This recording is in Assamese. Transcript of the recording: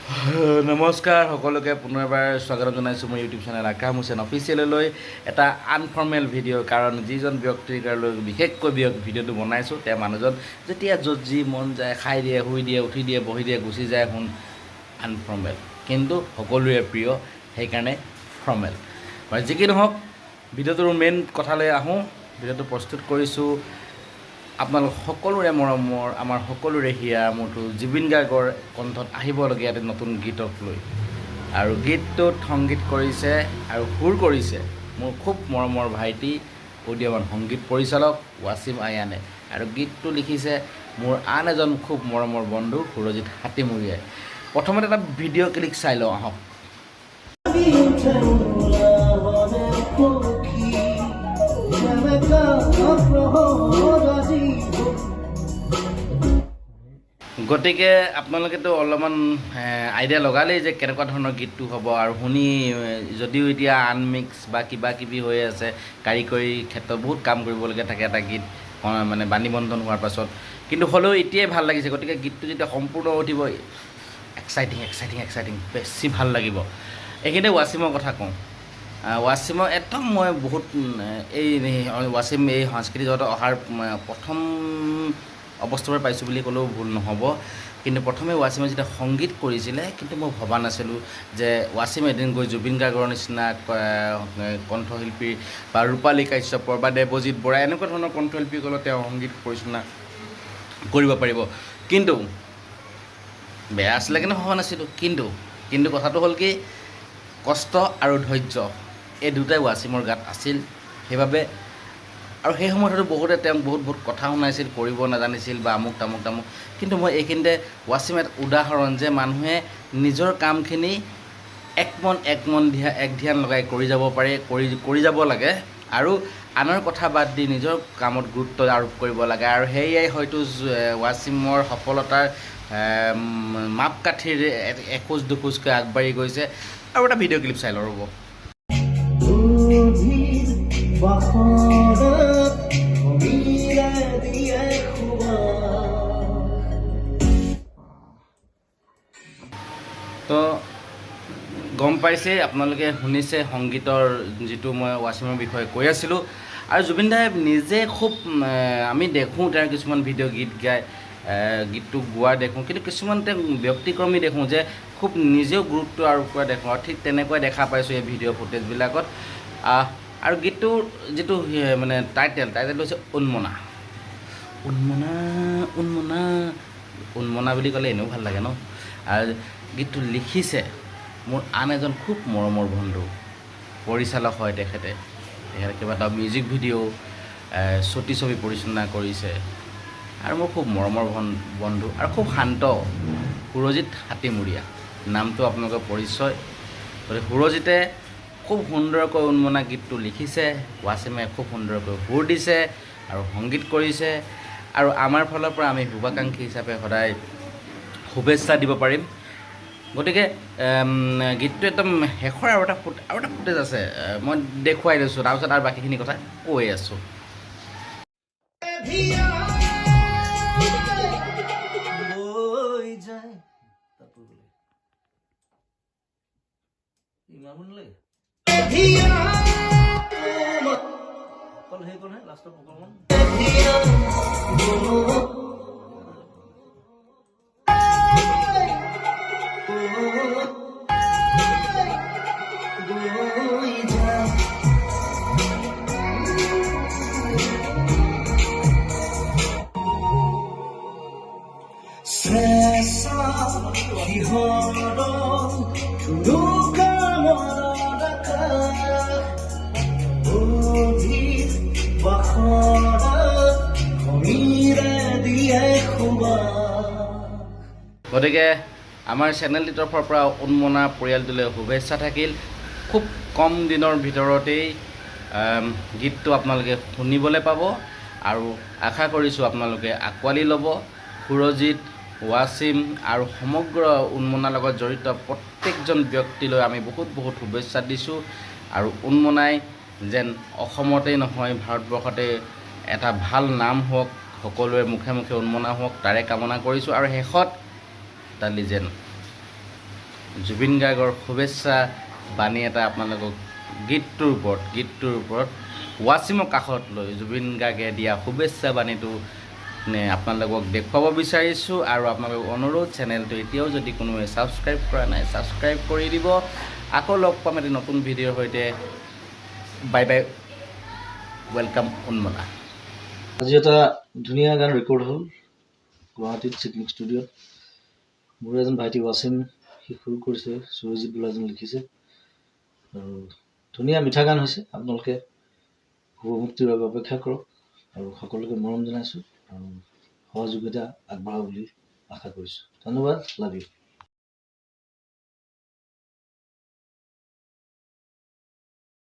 নমস্কাৰ সকলোকে পুনৰবাৰ স্বাগতম জনাইছোঁ মোৰ ইউটিউব চেনেল আকাশ হুছেইন অফিচিয়েললৈ এটা আনফৰ্মেল ভিডিঅ' কাৰণ যিজন ব্যক্তিৰ কাৰণে বিশেষকৈ ভিডিঅ'টো বনাইছোঁ তেওঁ মানুহজন যেতিয়া য'ত যি মন যায় খাই দিয়ে শুই দিয়ে উঠি দিয়ে বহি দিয়ে গুচি যায় শুন আনফৰ্মেল কিন্তু সকলোৰে প্ৰিয় সেইকাৰণে ফৰ্মেল বাৰু যি কি নহওক ভিডিঅ'টোৰ মেইন কথালৈ আহোঁ ভিডিঅ'টো প্ৰস্তুত কৰিছোঁ আপোনালোক সকলোৰে মৰমৰ আমাৰ সকলোৰে হিয়া মোৰটো জুবিন গাৰ্গৰ কণ্ঠত আহিবলগীয়া এটা নতুন গীতক লৈ আৰু গীতটোত সংগীত কৰিছে আৰু সুৰ কৰিছে মোৰ খুব মৰমৰ ভাইটি উদীয়মান সংগীত পৰিচালক ৱাছিম আয়ানে আৰু গীতটো লিখিছে মোৰ আন এজন খুব মৰমৰ বন্ধু সুৰজিৎ হাতীমুৰীয়াই প্ৰথমতে এটা ভিডিঅ' ক্লিক চাই লওঁ আহক। গতিকে আপোনালোকেতো অলপমান আইডিয়া লগালেই যে কেনেকুৱা ধৰণৰ গীতটো হ'ব আৰু শুনি যদিও এতিয়া আনমিক্স বা কিবা কিবি হৈ আছে কাৰিকৰী ক্ষেত্ৰত বহুত কাম কৰিবলগীয়া থাকে এটা গীত মানে বাণীবন্ধন হোৱাৰ পাছত কিন্তু হ'লেও এতিয়াই ভাল লাগিছে গতিকে গীতটো যেতিয়া সম্পূৰ্ণ উঠিব এক্সাইটিং বেছি ভাল লাগিব। এইখিনিতে ৱাছিমৰ কথা কওঁ ৱাছিমৰ একদম মই বহুত এই ৱাছিম এই সাংস্কৃতিক জগতত অহাৰ প্ৰথম অৱস্থাৰ পৰা পাইছোঁ বুলি ক'লেও ভুল নহ'ব কিন্তু প্ৰথমে ৱাছিমে যেতিয়া সংগীত কৰিছিলে কিন্তু মই ভবা নাছিলোঁ যে ৱাছিম এদিন গৈ জুবিন গাৰ্গৰ নিচিনা কণ্ঠশিল্পী বা ৰূপালী কাশ্যপৰ বা দেৱজিৎ বৰা এনেকুৱা ধৰণৰ কণ্ঠশিল্পীসকলৰ তেওঁ সংগীত পৰিচালনা কৰিব পাৰিব কিন্তু বেয়া আছিলে কিন্তু ভবা নাছিলোঁ কিন্তু কথাটো হ'ল কি কষ্ট আৰু ধৈৰ্য এই দুটাই ৱাছিমৰ গাত আছিল সেইবাবে আৰু সেই সময়ত হয়তো বহুতে তেওঁক বহুত কথা শুনাইছিল কৰিব নাজানিছিল বা আমুক তামুক কিন্তু মই এইখিনিতে ৱাছিম এটা উদাহৰণ যে মানুহে নিজৰ কামখিনি এক মন এক ধ্যান লগাই কৰি যাব পাৰে কৰি যাব লাগে আৰু আনৰ কথা বাদ দি নিজৰ কামত গুৰুত্ব আৰোপ কৰিব লাগে আৰু সেয়াই হয়তো ৱাছিমৰ সফলতাৰ মাপকাঠিৰ এখোজ দুখোজকৈ আগবাঢ়ি গৈছে। আৰু এটা ভিডিঅ' ক্লিপ চাই লওঁ ৰ'ব। তো গম পাইছে আপোনালোকে শুনিছে সংগীতৰ যিটো মই ৱাছিমৰ বিষয়ে কৈ আছিলোঁ আৰু জুবিন দাই নিজে খুব আমি দেখোঁ তেওঁৰ কিছুমান ভিডিঅ' গীত গায় গীতটো গোৱা দেখোঁ কিন্তু কিছুমান তেওঁ ব্যক্তিক্ৰমী দেখোঁ যে খুব নিজেও গুৰুত্ব আৰোপ কৰা দেখোঁ আৰু ঠিক তেনেকৈ দেখা পাইছোঁ এই ভিডিঅ' ফুটেজবিলাকত আৰু গীতটোৰ যিটো মানে টাইটেলটো হৈছে উন্মনা বুলি ক'লে এনেও ভাল লাগে ন আৰু গীতটো লিখিছে মোৰ আন এজন খুব মৰমৰ বন্ধু পৰিচালক হয় তেখেতে কেইবাটা মিউজিক ভিডিঅ' ছটি ছবি পৰিচালনা কৰিছে আৰু মোৰ খুব মৰমৰ বন্ধু আৰু খুব শান্ত সুৰজিৎ হাতীমুৰীয়া নামটো আপোনালোকৰ পৰিচয় গতিকে সুৰজিতে খুব সুন্দৰকৈ উন্মনা গীতটো লিখিছে ৱাছিমে খুব সুন্দৰকৈ সুৰ দিছে আৰু সংগীত কৰিছে আৰু আমাৰ ফালৰ পৰা আমি শুভাকাংক্ষী হিচাপে সদায় শুভেচ্ছা দিব পাৰিম। গতিকে গীতটো একদম শেষৰ আৰু এটা ফুটেজ আছে মই দেখুৱাই দিছোঁ তাৰপিছত আৰু বাকীখিনি কথা কৈ আছোঁ। গতিকে আমাৰ চেনেলটিৰ তৰফৰ পৰা উন্মনা পৰিয়ালটোলৈ শুভেচ্ছা থাকিল। খুব কম দিনৰ ভিতৰতেই গীতটো আপোনালোকে শুনিবলৈ পাব আৰু আশা কৰিছোঁ আপোনালোকে আঁকোৱালি ল'ব। সুৰজিৎ ৱাছিম আৰু সমগ্ৰ উন্মনাৰ লগত জড়িত প্ৰত্যেকজন ব্যক্তিলৈ আমি বহুত শুভেচ্ছা দিছোঁ আৰু উন্মনাই যেন অসমতেই নহয় ভাৰতবৰ্ষতে এটা ভাল নাম হওক সকলোৰে মুখে মুখে উন্মনা হওক তাৰে কামনা কৰিছোঁ আৰু শেষত দ্য লিজেণ্ড জুবিন গাৰ্গৰ শুভেচ্ছা বাণী এটা আপোনালোকক গীতটোৰ ওপৰত ৱাচিমক কাষত লৈ জুবিন গাৰ্গে দিয়া শুভেচ্ছা বাণীটো আপোনালোকক দেখুৱাব বিচাৰিছোঁ। আৰু আপোনালোকক অনুৰোধ, চেনেলটো এতিয়াও যদি কোনোৱে ছাবস্ক্ৰাইব কৰা নাই ছাবস্ক্ৰাইব কৰি দিব। আকৌ লগ পাম এটি নতুন ভিডিঅ'ৰ সৈতে। Bye bye, welcome Unmola. আজি এটা ধুনীয়া গান ৰেকৰ্ড হ'ল গুৱাহাটীত চিডনিক ষ্টুডিঅ'ত। মোৰ এজন ভাইটি ৱাচিম, সি সুৰ কৰিছে, সুৰজিৎ বোলা এজন লিখিছে, আৰু ধুনীয়া মিঠা গান হৈছে। আপোনালোকে শুভমুক্তিৰ বাবে অপেক্ষা কৰক, আৰু সকলোকে মৰম জনাইছোঁ আৰু সহযোগিতা আগবঢ়াব বুলি আশা কৰিছোঁ। ধন্যবাদ, লাভ ইউ।